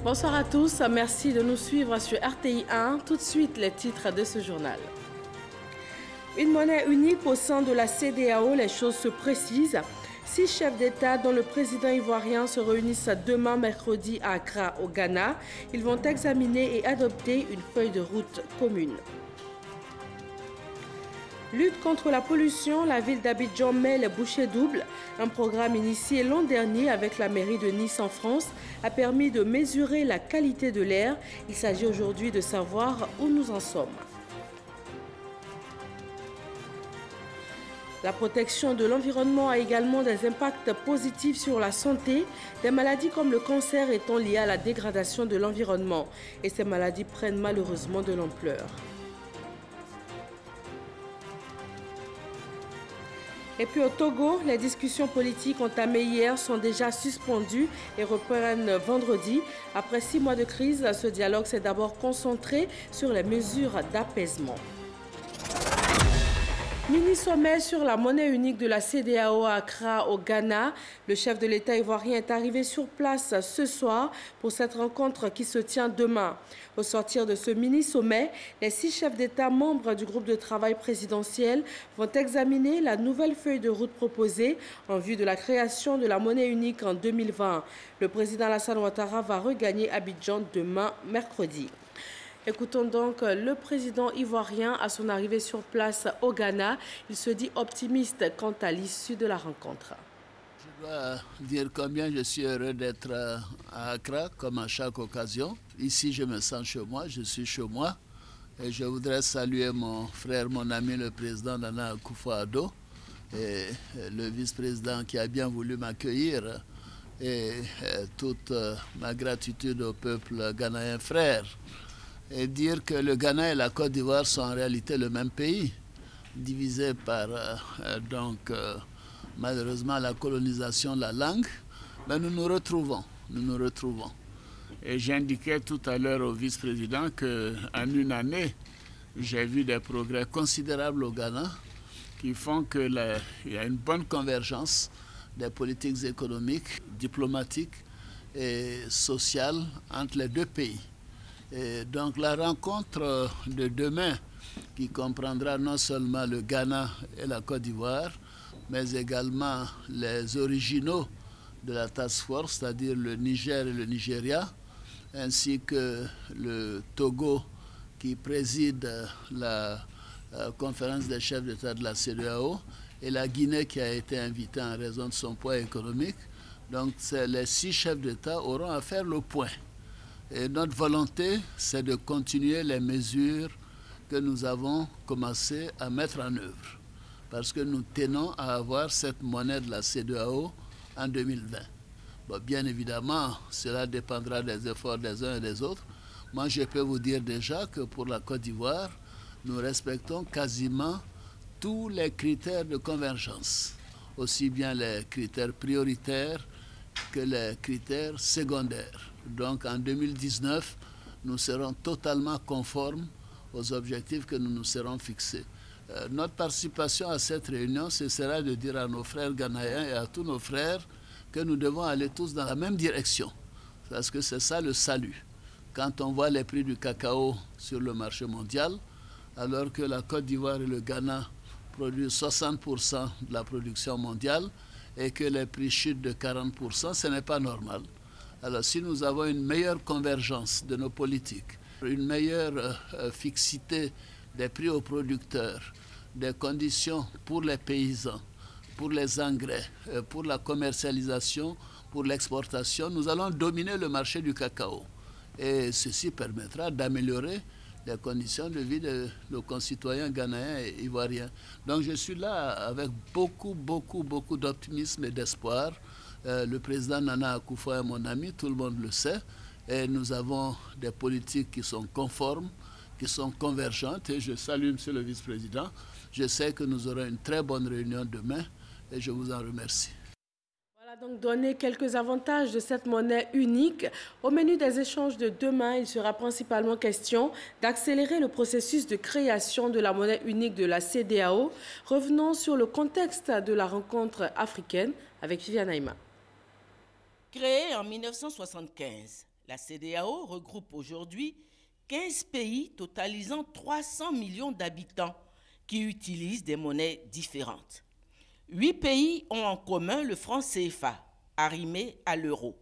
Bonsoir à tous, merci de nous suivre sur RTI 1. Tout de suite, les titres de ce journal. Une monnaie unique au sein de la CEDEAO, les choses se précisent. 6 chefs d'État dont le président ivoirien se réunissent demain mercredi à Accra au Ghana. Ils vont examiner et adopter une feuille de route commune. Lutte contre la pollution, la ville d'Abidjan met les bouchées doubles. Un programme initié l'an dernier avec la mairie de Nice en France a permis de mesurer la qualité de l'air. Il s'agit aujourd'hui de savoir où nous en sommes. La protection de l'environnement a également des impacts positifs sur la santé, des maladies comme le cancer étant liées à la dégradation de l'environnement. Et ces maladies prennent malheureusement de l'ampleur. Et puis au Togo, les discussions politiques entamées hier sont déjà suspendues et reprennent vendredi. Après 6 mois de crise, ce dialogue s'est d'abord concentré sur les mesures d'apaisement. Mini-sommet sur la monnaie unique de la CEDEAO à Accra au Ghana. Le chef de l'État ivoirien est arrivé sur place ce soir pour cette rencontre qui se tient demain. Au sortir de ce mini-sommet, les 6 chefs d'État membres du groupe de travail présidentiel vont examiner la nouvelle feuille de route proposée en vue de la création de la monnaie unique en 2020. Le président Alassane Ouattara va regagner Abidjan demain mercredi. Écoutons donc le président ivoirien à son arrivée sur place au Ghana. Il se dit optimiste quant à l'issue de la rencontre. Je dois dire combien je suis heureux d'être à Accra, comme à chaque occasion. Ici, je me sens chez moi, je suis chez moi. Et je voudrais saluer mon frère, mon ami, le président Nana Akufo-Addo, et le vice-président qui a bien voulu m'accueillir. Et toute ma gratitude au peuple ghanéen frère. Et dire que le Ghana et la Côte d'Ivoire sont en réalité le même pays, divisés par malheureusement la colonisation, la langue, mais nous nous retrouvons. Et j'indiquais tout à l'heure au vice-président qu'en une année, j'ai vu des progrès considérables au Ghana qui font qu'il y a une bonne convergence des politiques économiques, diplomatiques et sociales entre les deux pays. Et donc la rencontre de demain, qui comprendra non seulement le Ghana et la Côte d'Ivoire, mais également les originaux de la task force, c'est-à-dire le Niger et le Nigeria, ainsi que le Togo qui préside la conférence des chefs d'État de la CEDEAO, et la Guinée qui a été invitée en raison de son poids économique. Donc les 6 chefs d'État auront à faire le point. Et notre volonté, c'est de continuer les mesures que nous avons commencé à mettre en œuvre. Parce que nous tenons à avoir cette monnaie de la CEDEAO en 2020. Bon, bien évidemment, cela dépendra des efforts des uns et des autres. Moi, je peux vous dire déjà que pour la Côte d'Ivoire, nous respectons quasiment tous les critères de convergence. Aussi bien les critères prioritaires que les critères secondaires. Donc en 2019, nous serons totalement conformes aux objectifs que nous nous serons fixés. Notre participation à cette réunion, ce sera de dire à nos frères ghanéens et à tous nos frères que nous devons aller tous dans la même direction. Parce que c'est ça le salut. Quand on voit les prix du cacao sur le marché mondial, alors que la Côte d'Ivoire et le Ghana produisent 60% de la production mondiale et que les prix chutent de 40%, ce n'est pas normal. Alors si nous avons une meilleure convergence de nos politiques, une meilleure fixité des prix aux producteurs, des conditions pour les paysans, pour les engrais, pour la commercialisation, pour l'exportation, nous allons dominer le marché du cacao. Et ceci permettra d'améliorer les conditions de vie de nos concitoyens ghanéens et ivoiriens. Donc je suis là avec beaucoup d'optimisme et d'espoir. Le président Nana Akufo est mon ami, tout le monde le sait, et nous avons des politiques qui sont conformes, qui sont convergentes, et je salue Monsieur le vice-président. Je sais que nous aurons une très bonne réunion demain, et je vous en remercie. Voilà donc donner quelques avantages de cette monnaie unique. Au menu des échanges de demain, il sera principalement question d'accélérer le processus de création de la monnaie unique de la CEDEAO. Revenons sur le contexte de la rencontre africaine avec Viviane Aïma. Créée en 1975, La CEDEAO regroupe aujourd'hui 15 pays totalisant 300 millions d'habitants qui utilisent des monnaies différentes. 8 pays ont en commun le franc CFA, arrimé à l'euro.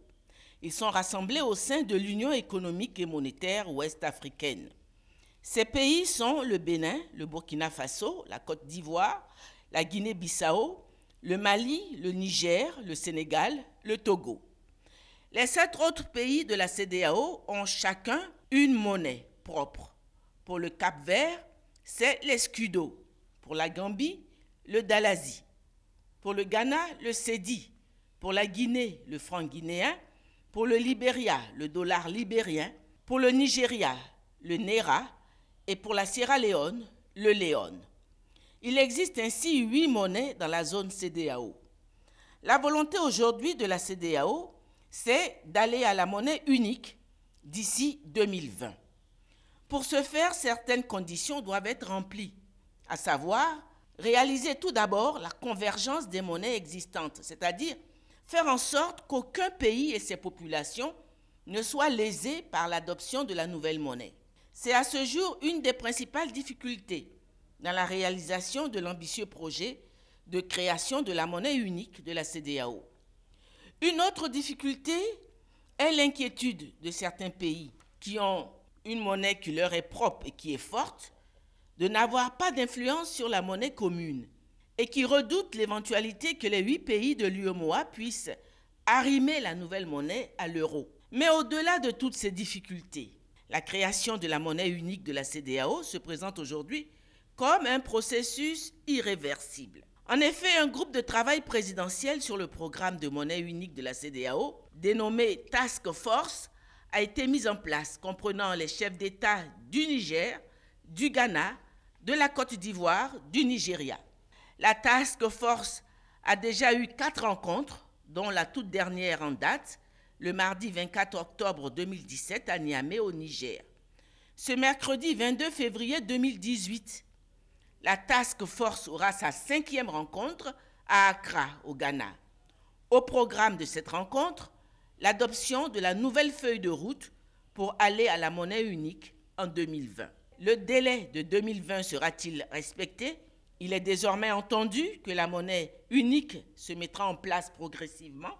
Ils sont rassemblés au sein de l'Union économique et monétaire ouest-africaine. Ces pays sont le Bénin, le Burkina Faso, la Côte d'Ivoire, la Guinée-Bissau, le Mali, le Niger, le Sénégal, le Togo. Les 7 autres pays de la CEDEAO ont chacun une monnaie propre. Pour le Cap-Vert, c'est l'escudo. Pour la Gambie, le dalasi. Pour le Ghana, le cedi. Pour la Guinée, le franc guinéen. Pour le Libéria, le dollar libérien. Pour le Nigeria, le naira. Et pour la Sierra Leone, le léon. Il existe ainsi 8 monnaies dans la zone CEDEAO. La volonté aujourd'hui de la CEDEAO, c'est d'aller à la monnaie unique d'ici 2020. Pour ce faire, certaines conditions doivent être remplies, à savoir réaliser tout d'abord la convergence des monnaies existantes, c'est-à-dire faire en sorte qu'aucun pays et ses populations ne soient lésés par l'adoption de la nouvelle monnaie. C'est à ce jour une des principales difficultés dans la réalisation de l'ambitieux projet de création de la monnaie unique de la CEDEAO. Une autre difficulté est l'inquiétude de certains pays qui ont une monnaie qui leur est propre et qui est forte, de n'avoir pas d'influence sur la monnaie commune et qui redoutent l'éventualité que les 8 pays de l'UEMOA puissent arrimer la nouvelle monnaie à l'euro. Mais au-delà de toutes ces difficultés, la création de la monnaie unique de la CEDEAO se présente aujourd'hui comme un processus irréversible. En effet, un groupe de travail présidentiel sur le programme de monnaie unique de la CEDEAO, dénommé Task Force, a été mis en place, comprenant les chefs d'État du Niger, du Ghana, de la Côte d'Ivoire, du Nigeria. La Task Force a déjà eu 4 rencontres, dont la toute dernière en date, le mardi 24 octobre 2017 à Niamey, au Niger. Ce mercredi 22 février 2018, la Task Force aura sa 5e rencontre à Accra, au Ghana. Au programme de cette rencontre, l'adoption de la nouvelle feuille de route pour aller à la monnaie unique en 2020. Le délai de 2020 sera-t-il respecté? Il est désormais entendu que la monnaie unique se mettra en place progressivement.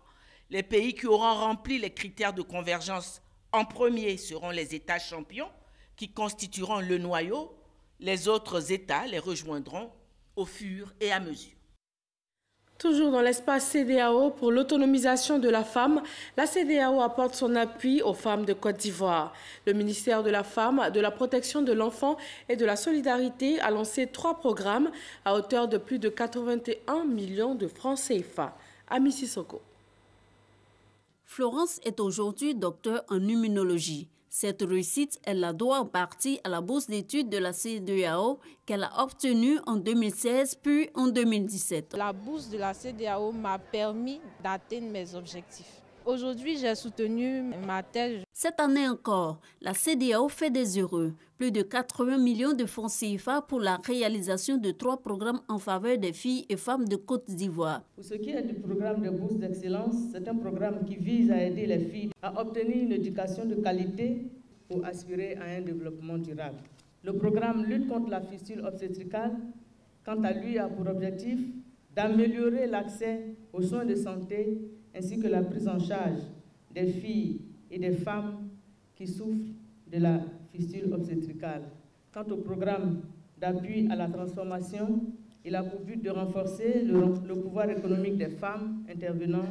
Les pays qui auront rempli les critères de convergence en premier seront les États champions qui constitueront le noyau. Les autres États les rejoindront au fur et à mesure. Toujours dans l'espace CEDEAO pour l'autonomisation de la femme, la CEDEAO apporte son appui aux femmes de Côte d'Ivoire. Le ministère de la Femme, de la Protection de l'Enfant et de la Solidarité a lancé 3 programmes à hauteur de plus de 81 millions de francs CFA. Ami Sissoko. Florence est aujourd'hui docteur en immunologie. Cette réussite, elle la doit en partie à la bourse d'études de la CEDEAO qu'elle a obtenue en 2016 puis en 2017. La bourse de la CEDEAO m'a permis d'atteindre mes objectifs. Aujourd'hui, j'ai soutenu ma thèse. Cette année encore, la CEDEAO fait des heureux. Plus de 80 millions de francs CFA pour la réalisation de 3 programmes en faveur des filles et femmes de Côte d'Ivoire. Pour ce qui est du programme de bourse d'excellence, c'est un programme qui vise à aider les filles à obtenir une éducation de qualité pour aspirer à un développement durable. Le programme lutte contre la fistule obstétricale, quant à lui, a pour objectif d'améliorer l'accès aux soins de santé ainsi que la prise en charge des filles et des femmes qui souffrent de la fistule obstétricale. Quant au programme d'appui à la transformation, il a pour but de renforcer le pouvoir économique des femmes intervenant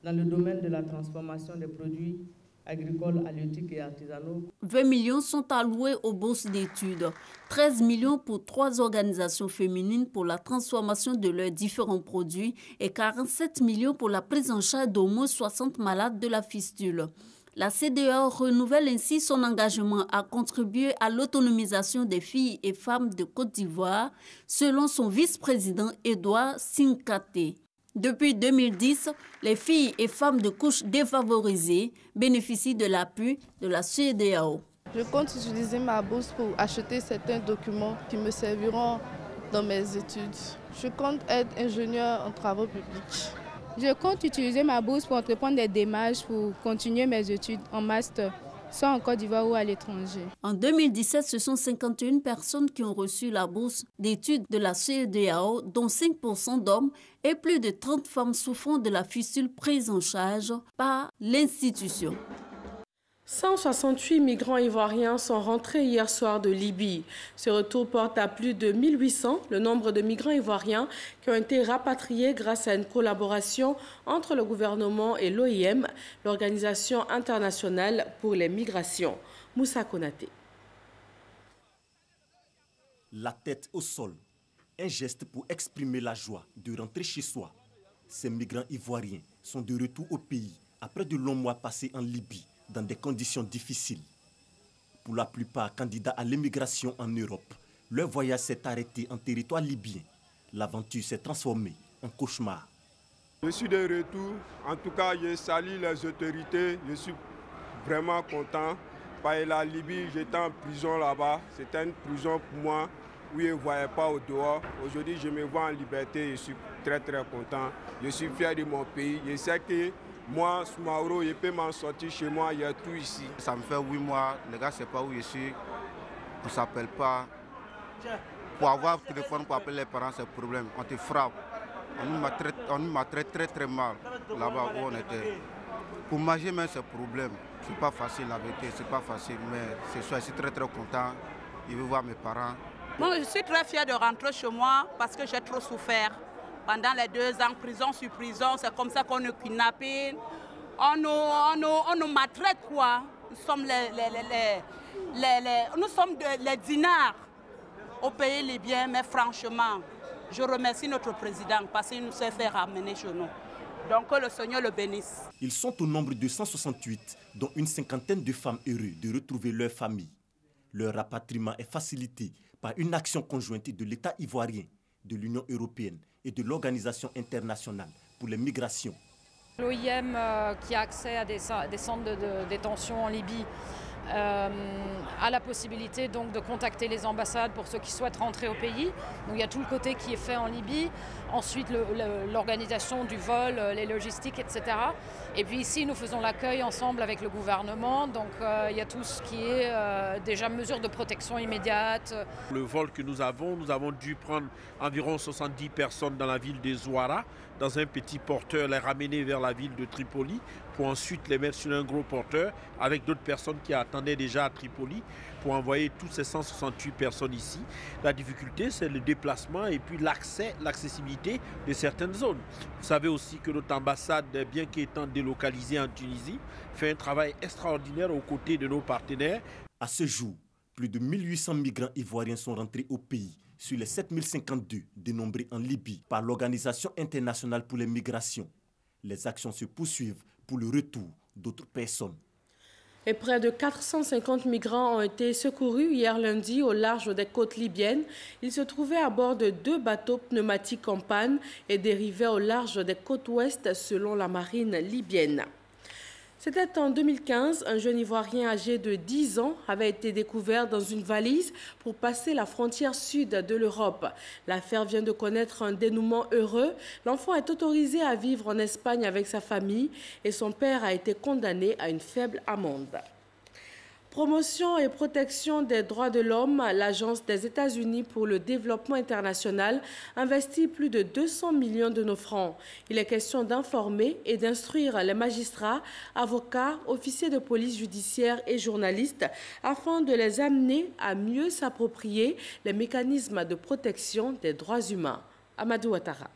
dans le domaine de la transformation des produits agricoles, halieutiques et artisanaux. 20 millions sont alloués aux bourses d'études, 13 millions pour 3 organisations féminines pour la transformation de leurs différents produits et 47 millions pour la prise en charge d'au moins 60 malades de la fistule. La CEDEAO renouvelle ainsi son engagement à contribuer à l'autonomisation des filles et femmes de Côte d'Ivoire, selon son vice-président Edouard Sinkate. Depuis 2010, les filles et femmes de couches défavorisées bénéficient de l'appui de la CEDEAO. Je compte utiliser ma bourse pour acheter certains documents qui me serviront dans mes études. Je compte être ingénieur en travaux publics. Je compte utiliser ma bourse pour entreprendre des démarches pour continuer mes études en master. soit en Côte d'Ivoire ou à l'étranger. En 2017, ce sont 51 personnes qui ont reçu la bourse d'études de la CEDEAO, dont 5% d'hommes et plus de 30 femmes souffrant de la fistule prise en charge par l'institution. 168 migrants ivoiriens sont rentrés hier soir de Libye. Ce retour porte à plus de 1800 le nombre de migrants ivoiriens qui ont été rapatriés grâce à une collaboration entre le gouvernement et l'OIM, l'Organisation internationale pour les migrations. Moussa Konaté. La tête au sol, un geste pour exprimer la joie de rentrer chez soi. Ces migrants ivoiriens sont de retour au pays après de longs mois passés en Libye, dans des conditions difficiles. Pour la plupart candidats à l'immigration en Europe, leur voyage s'est arrêté en territoire libyen. L'aventure s'est transformée en cauchemar. Je suis de retour. En tout cas, je salue les autorités. Je suis vraiment content. Parce que la Libye, j'étais en prison là-bas. C'était une prison pour moi où je ne voyais pas au dehors. Aujourd'hui, je me vois en liberté. Je suis très content. Je suis fier de mon pays. Je sais que moi, Soumaoro, je peux m'en sortir chez moi, il y a tout ici. Ça me fait 8 mois, les gars ne savent pas où je suis, on ne s'appelle pas. Pour avoir le téléphone pour appeler les parents, c'est un problème. On te frappe. On nous maltraite très mal là-bas où on était. Pour manger, même c'est un problème. C'est pas facile la vérité, c'est pas facile, mais ce soir, je suis très content. Je veux voir mes parents. Moi, je suis très fière de rentrer chez moi parce que j'ai trop souffert. Pendant les 2 ans, prison sur prison, c'est comme ça qu'on nous kidnappe, on nous maltraite quoi. Nous sommes les dinars au pays libyen, mais franchement, je remercie notre président parce qu'il nous a fait ramener chez nous. Donc que le Seigneur le bénisse. Ils sont au nombre de 168, dont une cinquantaine de femmes heureuses de retrouver leur famille. Leur rapatriement est facilité par une action conjointe de l'État ivoirien, de l'Union européenne et de l'Organisation internationale pour les migrations. L'OIM qui a accès à des centres de détention en Libye a la possibilité donc de contacter les ambassades pour ceux qui souhaitent rentrer au pays. Donc il y a tout le côté qui est fait en Libye, ensuite l'organisation du vol, les logistiques, etc. Et puis ici nous faisons l'accueil ensemble avec le gouvernement, donc il y a tout ce qui est déjà mesures de protection immédiate. Le vol que nous avons dû prendre environ 70 personnes dans la ville de Zouara, dans un petit porteur, les ramener vers la ville de Tripoli, pour ensuite les mettre sur un gros porteur avec d'autres personnes qui attendaient déjà à Tripoli pour envoyer toutes ces 168 personnes ici. La difficulté, c'est le déplacement et puis l'accessibilité de certaines zones. Vous savez aussi que notre ambassade, bien qu'étant délocalisée en Tunisie, fait un travail extraordinaire aux côtés de nos partenaires. À ce jour, plus de 1800 migrants ivoiriens sont rentrés au pays sur les 7052 dénombrés en Libye par l'Organisation internationale pour les migrations. Les actions se poursuivent pour le retour d'autres personnes. Et près de 450 migrants ont été secourus hier lundi au large des côtes libyennes. Ils se trouvaient à bord de 2 bateaux pneumatiques en panne et dérivaient au large des côtes ouest selon la marine libyenne. C'était en 2015, un jeune Ivoirien âgé de 10 ans avait été découvert dans une valise pour passer la frontière sud de l'Europe. L'affaire vient de connaître un dénouement heureux. L'enfant est autorisé à vivre en Espagne avec sa famille et son père a été condamné à une faible amende. Promotion et protection des droits de l'homme, l'Agence des États-Unis pour le développement international investit plus de 200 millions de nos francs. Il est question d'informer et d'instruire les magistrats, avocats, officiers de police judiciaire et journalistes afin de les amener à mieux s'approprier les mécanismes de protection des droits humains. Amadou Ouattara.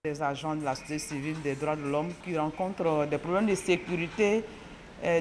Les agents de la société civile des droits de l'homme qui rencontrent des problèmes de sécurité.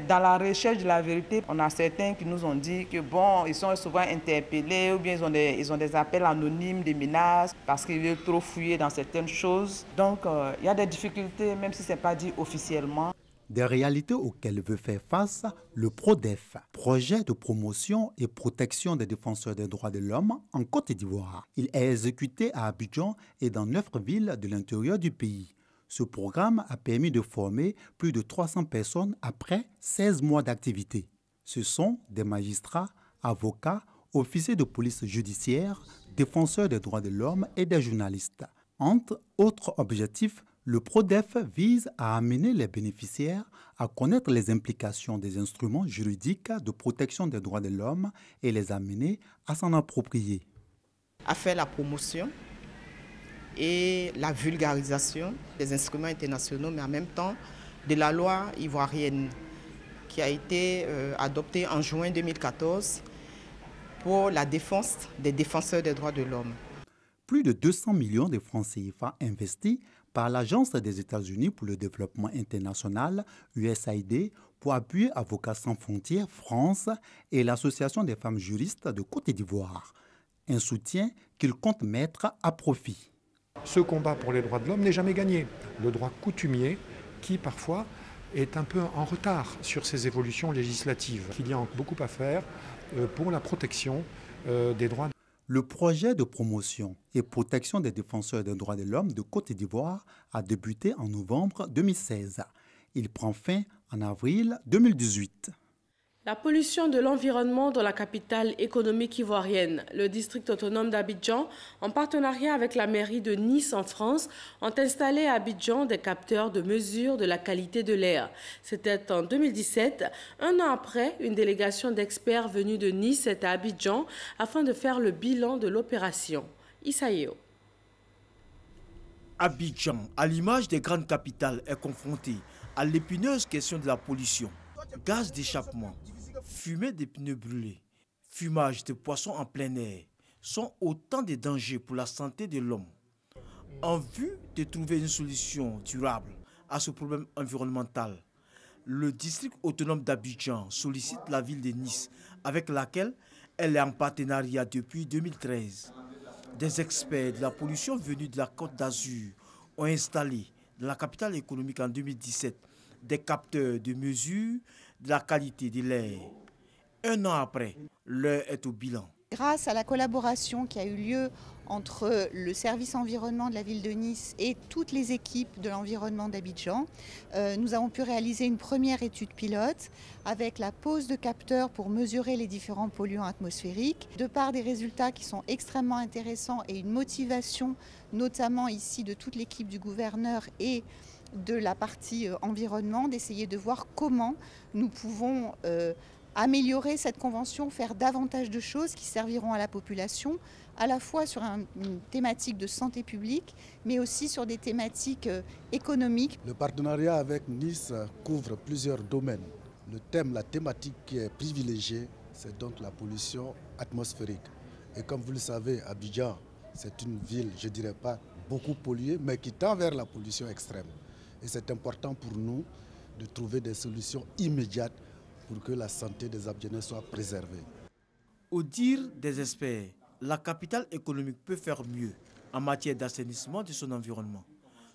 Dans la recherche de la vérité, on a certains qui nous ont dit que bon, ils sont souvent interpellés ou bien ils ont des appels anonymes, des menaces parce qu'ils veulent trop fouiller dans certaines choses. Donc il y a des difficultés même si ce n'est pas dit officiellement. Des réalités auxquelles veut faire face le PRODEF, projet de promotion et protection des défenseurs des droits de l'homme en Côte d'Ivoire. Il est exécuté à Abidjan et dans 9 villes de l'intérieur du pays. Ce programme a permis de former plus de 300 personnes après 16 mois d'activité. Ce sont des magistrats, avocats, officiers de police judiciaire, défenseurs des droits de l'homme et des journalistes. Entre autres objectifs, Le PRODEF vise à amener les bénéficiaires à connaître les implications des instruments juridiques de protection des droits de l'homme et les amener à s'en approprier. À faire la promotion et la vulgarisation des instruments internationaux, mais en même temps de la loi ivoirienne qui a été adoptée en juin 2014 pour la défense des défenseurs des droits de l'homme. Plus de 200 millions de francs CFA investis par l'Agence des États-Unis pour le développement international, USAID, pour appuyer Avocats sans frontières France et l'Association des femmes juristes de Côte d'Ivoire. Un soutien qu'ils comptent mettre à profit. Ce combat pour les droits de l'homme n'est jamais gagné. Le droit coutumier, qui parfois est un peu en retard sur ces évolutions législatives. Il y a beaucoup à faire pour la protection des droits. Le projet de promotion et protection des défenseurs des droits de l'homme de Côte d'Ivoire a débuté en novembre 2016. Il prend fin en avril 2018. La pollution de l'environnement dans la capitale économique ivoirienne. Le district autonome d'Abidjan, en partenariat avec la mairie de Nice en France, ont installé à Abidjan des capteurs de mesure de la qualité de l'air. C'était en 2017. Un an après, une délégation d'experts venus de Nice est à Abidjan afin de faire le bilan de l'opération. Issaïo. Abidjan, à l'image des grandes capitales, est confronté à l'épineuse question de la pollution. Gaz d'échappement, fumée des pneus brûlés, fumage de poissons en plein air sont autant de dangers pour la santé de l'homme. En vue de trouver une solution durable à ce problème environnemental, le district autonome d'Abidjan sollicite la ville de Nice, avec laquelle elle est en partenariat depuis 2013. Des experts de la pollution venus de la Côte d'Azur ont installé dans la capitale économique en 2017 des capteurs de mesure de la qualité de l'air. Un an après, l'heure est au bilan. Grâce à la collaboration qui a eu lieu entre le service environnement de la ville de Nice et toutes les équipes de l'environnement d'Abidjan, nous avons pu réaliser une première étude pilote avec la pose de capteurs pour mesurer les différents polluants atmosphériques. De par des résultats qui sont extrêmement intéressants et une motivation notamment ici de toute l'équipe du gouverneur et de la partie environnement, d'essayer de voir comment nous pouvons améliorer cette convention, faire davantage de choses qui serviront à la population, à la fois sur une thématique de santé publique, mais aussi sur des thématiques économiques. Le partenariat avec Nice couvre plusieurs domaines. Le thème, la thématique qui est privilégiée, c'est donc la pollution atmosphérique. Et comme vous le savez, Abidjan, c'est une ville, je ne dirais pas beaucoup polluée, mais qui tend vers la pollution extrême. Et c'est important pour nous de trouver des solutions immédiates pour que la santé des Abidjanais soit préservée. Au dire des experts, la capitale économique peut faire mieux en matière d'assainissement de son environnement.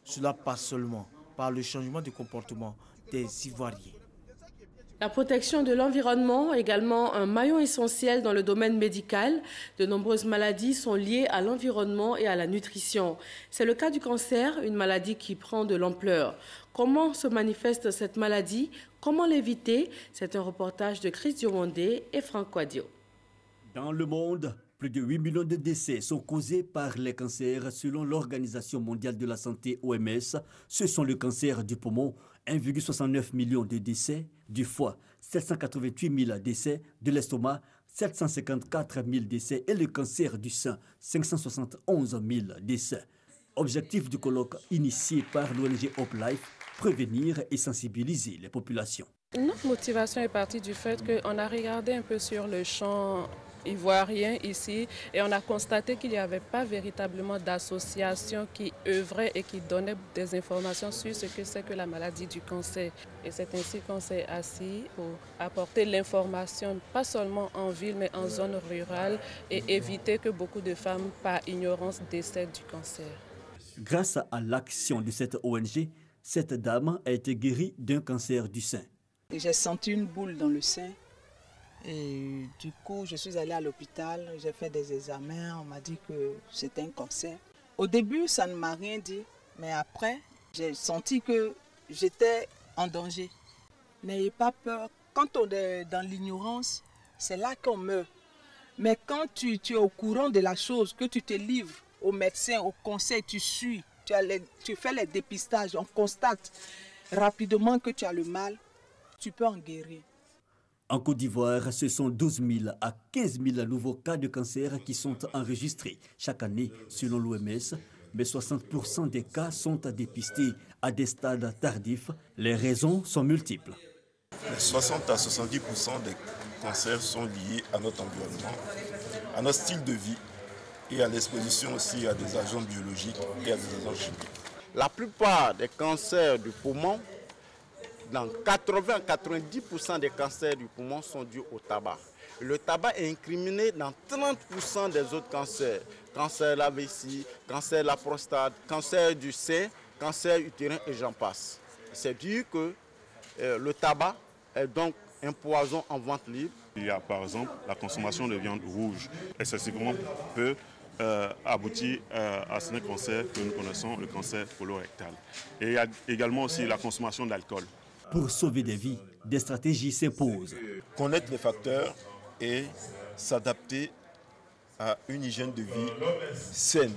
Cela passe seulement par le changement de comportement des Ivoiriens. La protection de l'environnement est également un maillon essentiel dans le domaine médical. De nombreuses maladies sont liées à l'environnement et à la nutrition. C'est le cas du cancer, une maladie qui prend de l'ampleur. Comment se manifeste cette maladie? Comment l'éviter? C'est un reportage de Chris Diomondé et Franck Quadio. Dans le monde, plus de 8 millions de décès sont causés par les cancers selon l'Organisation mondiale de la santé OMS. Ce sont le cancer du poumon, 1,69 million de décès, du foie, 788 000 décès, de l'estomac, 754 000 décès et le cancer du sein, 571 000 décès. Objectif du colloque initié par l'ONG Hope Life, prévenir et sensibiliser les populations. Notre motivation est partie du fait qu'on a regardé un peu sur le champ ivoirien ici et on a constaté qu'il n'y avait pas véritablement d'association qui œuvrait et qui donnait des informations sur ce que c'est que la maladie du cancer. Et c'est ainsi qu'on s'est assis pour apporter l'information, pas seulement en ville mais en zone rurale et éviter que beaucoup de femmes par ignorance décèdent du cancer. Grâce à l'action de cette ONG, cette dame a été guérie d'un cancer du sein. J'ai senti une boule dans le sein. Et du coup, je suis allée à l'hôpital, j'ai fait des examens, on m'a dit que c'était un cancer. Au début, ça ne m'a rien dit, mais après, j'ai senti que j'étais en danger. N'ayez pas peur. Quand on est dans l'ignorance, c'est là qu'on meurt. Mais quand tu es au courant de la chose, que tu te livres au médecin, au conseil, tu suis, tu fais les dépistages, on constate rapidement que tu as le mal, tu peux en guérir. En Côte d'Ivoire, ce sont 12 000 à 15 000 nouveaux cas de cancer qui sont enregistrés chaque année selon l'OMS, mais 60% des cas sont dépistés à des stades tardifs. Les raisons sont multiples. 60 à 70% des cancers sont liés à notre environnement, à notre style de vie et à l'exposition aussi à des agents biologiques et à des agents chimiques. La plupart des cancers du poumon, dans 80 à 90% des cancers du poumon sont dus au tabac. Le tabac est incriminé dans 30% des autres cancers. Cancer de la vessie, cancer de la prostate, cancer du sein, cancer utérin et j'en passe. C'est dire que le tabac est donc un poison en vente libre. Il y a par exemple la consommation de viande rouge. Excessivement peut aboutir à ce cancer que nous connaissons, le cancer colorectal. Et il y a également aussi la consommation d'alcool. Pour sauver des vies, des stratégies s'imposent. Connaître les facteurs et s'adapter à une hygiène de vie saine.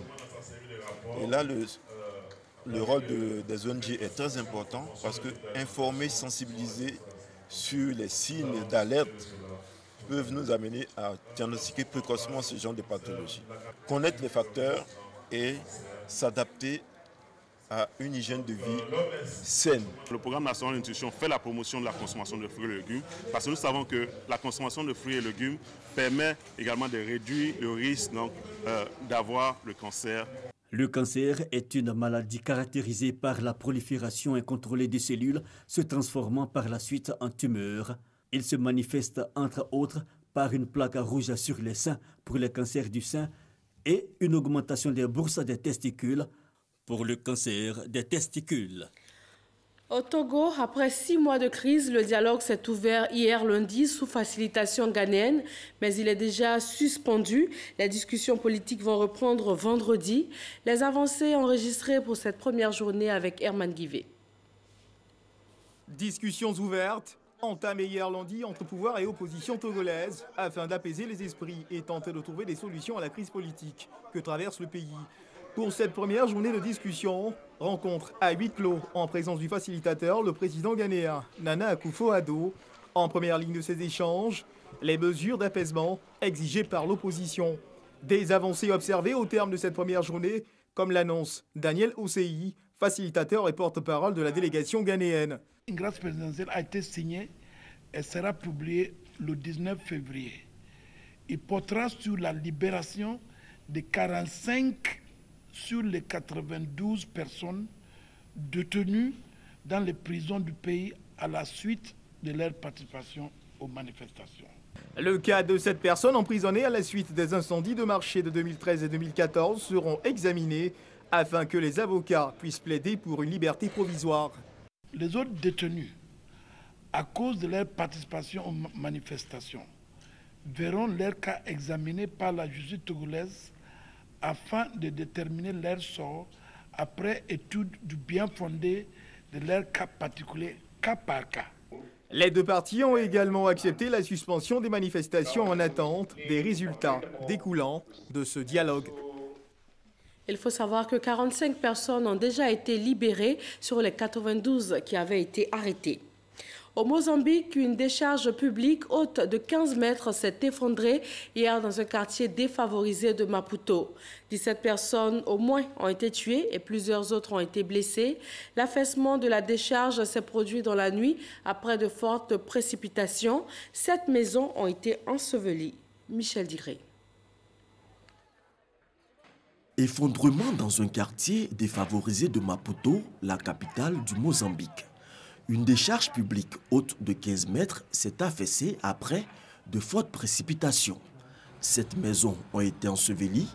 Et là, le rôle des ONG est très important parce que informer, sensibiliser sur les signes d'alerte peuvent nous amener à diagnostiquer précocement ce genre de pathologie. Connaître les facteurs et s'adapter à une hygiène de vie saine. Le programme national de nutrition fait la promotion de la consommation de fruits et légumes parce que nous savons que la consommation de fruits et légumes permet également de réduire le risque d'avoir le cancer. Le cancer est une maladie caractérisée par la prolifération incontrôlée des cellules se transformant par la suite en tumeur. Il se manifeste entre autres par une plaque rouge sur les seins pour les cancers du sein et une augmentation des bourses des testicules pour le cancer des testicules. Au Togo, après 6 mois de crise, le dialogue s'est ouvert hier lundi sous facilitation ghanéenne, mais il est déjà suspendu. Les discussions politiques vont reprendre vendredi. Les avancées enregistrées pour cette première journée avec Herman Guivet. Discussions ouvertes, entamées hier lundi entre pouvoir et opposition togolaise, afin d'apaiser les esprits et tenter de trouver des solutions à la crise politique que traverse le pays. Pour cette première journée de discussion, rencontre à huis clos en présence du facilitateur, le président ghanéen Nana Akufo-Addo. En première ligne de ces échanges, les mesures d'apaisement exigées par l'opposition. Des avancées observées au terme de cette première journée, comme l'annonce Daniel Osei, facilitateur et porte-parole de la délégation ghanéenne. Une grâce présidentielle a été signée et sera publiée le 19 février. Il portera sur la libération de 45 sur les 92 personnes détenues dans les prisons du pays à la suite de leur participation aux manifestations. Le cas de 7 personnes emprisonnées à la suite des incendies de marché de 2013 et 2014 seront examinés afin que les avocats puissent plaider pour une liberté provisoire. Les autres détenus, à cause de leur participation aux manifestations, verront leur cas examinés par la justice togolaise afin de déterminer leur sort après étude du bien fondé de leur cas particulier, cas par cas. Les deux parties ont également accepté la suspension des manifestations en attente des résultats découlant de ce dialogue. Il faut savoir que 45 personnes ont déjà été libérées sur les 92 qui avaient été arrêtées. Au Mozambique, une décharge publique haute de 15 mètres s'est effondrée hier dans un quartier défavorisé de Maputo. 17 personnes au moins ont été tuées et plusieurs autres ont été blessées. L'affaissement de la décharge s'est produit dans la nuit après de fortes précipitations. 7 maisons ont été ensevelies. Michel Digré. Effondrement dans un quartier défavorisé de Maputo, la capitale du Mozambique. Une décharge publique haute de 15 mètres s'est affaissée après de fortes précipitations. 7 maisons ont été ensevelies,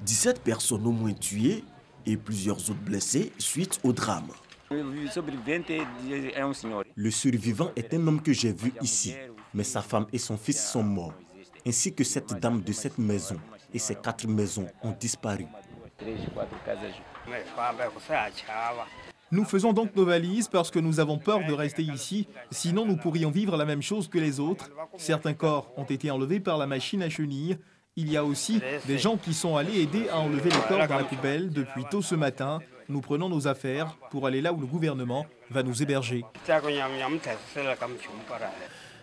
17 personnes au moins tuées et plusieurs autres blessées suite au drame. Le survivant est un homme que j'ai vu ici, mais sa femme et son fils sont morts, ainsi que cette dame de cette maison et ces 4 maisons ont disparu. Nous faisons donc nos valises parce que nous avons peur de rester ici, sinon nous pourrions vivre la même chose que les autres. Certains corps ont été enlevés par la machine à chenilles. Il y a aussi des gens qui sont allés aider à enlever les corps dans la poubelle depuis tôt ce matin. nous prenons nos affaires pour aller là où le gouvernement va nous héberger.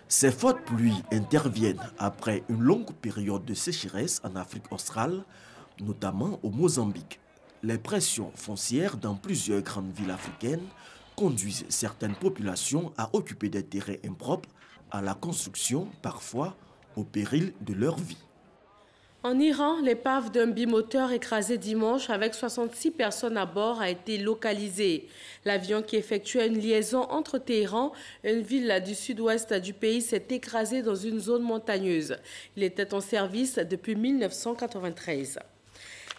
Ces fortes pluies interviennent après une longue période de sécheresse en Afrique australe, notamment au Mozambique. Les pressions foncières dans plusieurs grandes villes africaines conduisent certaines populations à occuper des terrains impropres à la construction, parfois au péril de leur vie. En Iran, l'épave d'un bimoteur écrasé dimanche avec 66 personnes à bord a été localisée. L'avion qui effectuait une liaison entre Téhéran et une ville du sud-ouest du pays s'est écrasé dans une zone montagneuse. Il était en service depuis 1993.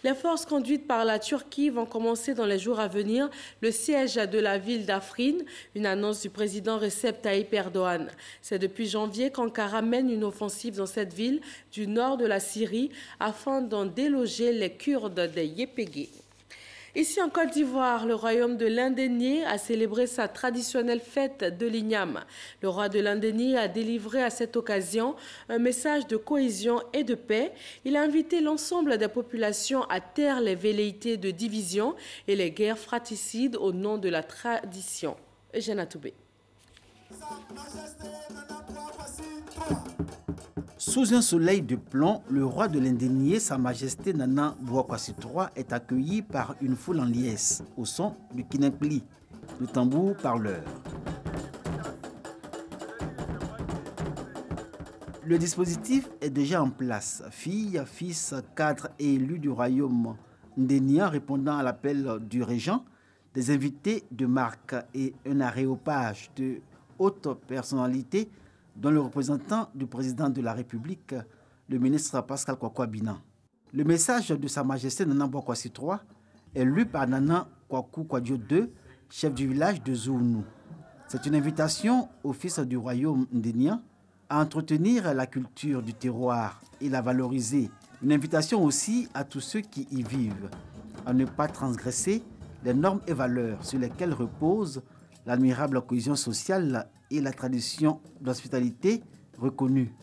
Les forces conduites par la Turquie vont commencer dans les jours à venir le siège de la ville d'Afrin, une annonce du président Recep Tayyip Erdogan. C'est depuis janvier qu'Ankara mène une offensive dans cette ville du nord de la Syrie afin d'en déloger les Kurdes des YPG. Ici en Côte d'Ivoire, le royaume de l'Indénié a célébré sa traditionnelle fête de l'Igname. Le roi de l'Indénié a délivré à cette occasion un message de cohésion et de paix. Il a invité l'ensemble des populations à taire les velléités de division et les guerres fratricides au nom de la tradition. Eugène Atoubé. Sous un soleil de plomb, le roi de l'Indénié, Sa Majesté Nana Bouakwasi III, est accueilli par une foule en liesse, au son du kinekli, le tambour parleur. Le dispositif est déjà en place. Filles, fils, cadres et élus du royaume ndénien répondant à l'appel du régent, des invités de marque et un aréopage de hautes personnalités dont le représentant du président de la République, le ministre Pascal Kwaku Binan. Le message de Sa Majesté Nana Bouakwasi III est lu par Nana Kwaku Kwadjo II, chef du village de Zounou. C'est une invitation au fils du royaume ndénien à entretenir la culture du terroir et la valoriser. Une invitation aussi à tous ceux qui y vivent, à ne pas transgresser les normes et valeurs sur lesquelles repose l'admirable cohésion sociale et la tradition d'hospitalité reconnue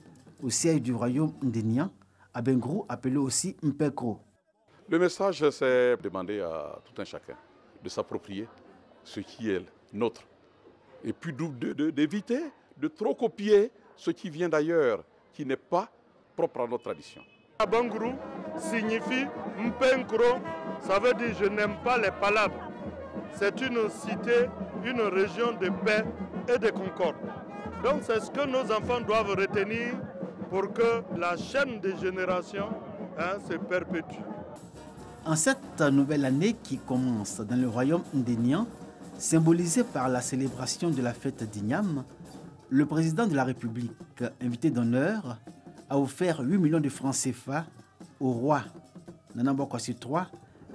au siège du royaume ndénien, à Bengrou, appelé aussi Mpekro. Le message, c'est demander à tout un chacun de s'approprier ce qui est nôtre. Et puis d'éviter de trop copier ce qui vient d'ailleurs, qui n'est pas propre à notre tradition. Bengrou signifie Mpenkro, ça veut dire je n'aime pas les palabres. C'est une cité, une région de paix et de concorde. Donc c'est ce que nos enfants doivent retenir pour que la chaîne des générations se perpétue. En cette nouvelle année qui commence dans le royaume ndénien, symbolisée par la célébration de la fête d'Igname, le président de la République, invité d'honneur, a offert 8 millions de francs CFA au roi Nana Bouakwasi III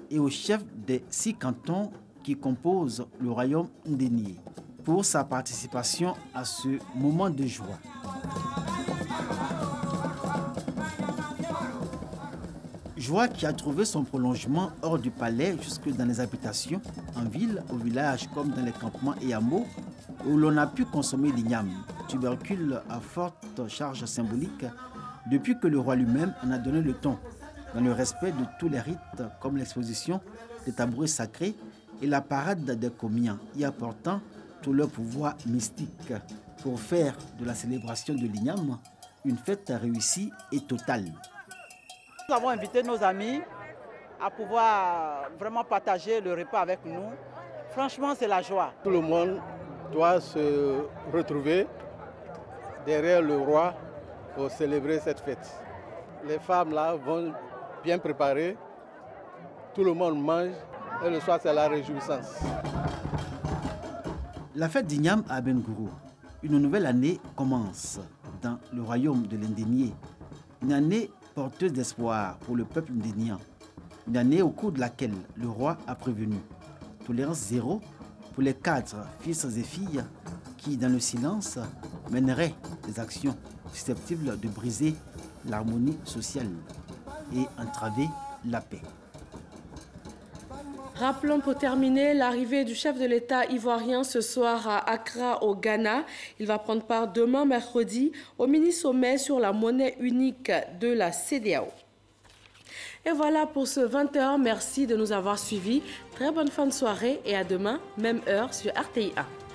et au chef des 6 cantons qui composent le royaume ndénié pour sa participation à ce moment de joie. Joie qui a trouvé son prolongement hors du palais jusque dans les habitations, en ville, au village comme dans les campements et hameaux où l'on a pu consommer l'igname, tubercule à forte charge symbolique, depuis que le roi lui-même en a donné le ton, dans le respect de tous les rites comme l'exposition des tabourets sacrés et la parade des comiens, y apportant tout leur pouvoir mystique pour faire de la célébration de l'igname une fête réussie et totale. Nous avons invité nos amis à pouvoir vraiment partager le repas avec nous. Franchement, c'est la joie. Tout le monde doit se retrouver derrière le roi pour célébrer cette fête. Les femmes là vont bien préparer, tout le monde mange et le soir c'est la réjouissance. La fête d'Igname à Bengourou, une nouvelle année commence dans le royaume de l'Indénié. Une année porteuse d'espoir pour le peuple ndénien. Une année au cours de laquelle le roi a prévenu tolérance zéro pour les 4 fils et filles qui, dans le silence, mèneraient des actions susceptibles de briser l'harmonie sociale et entraver la paix. Rappelons pour terminer l'arrivée du chef de l'État ivoirien ce soir à Accra au Ghana. Il va prendre part demain mercredi au mini-sommet sur la monnaie unique de la CEDEAO. Et voilà pour ce 20h. Merci de nous avoir suivis. Très bonne fin de soirée et à demain, même heure sur RTI1.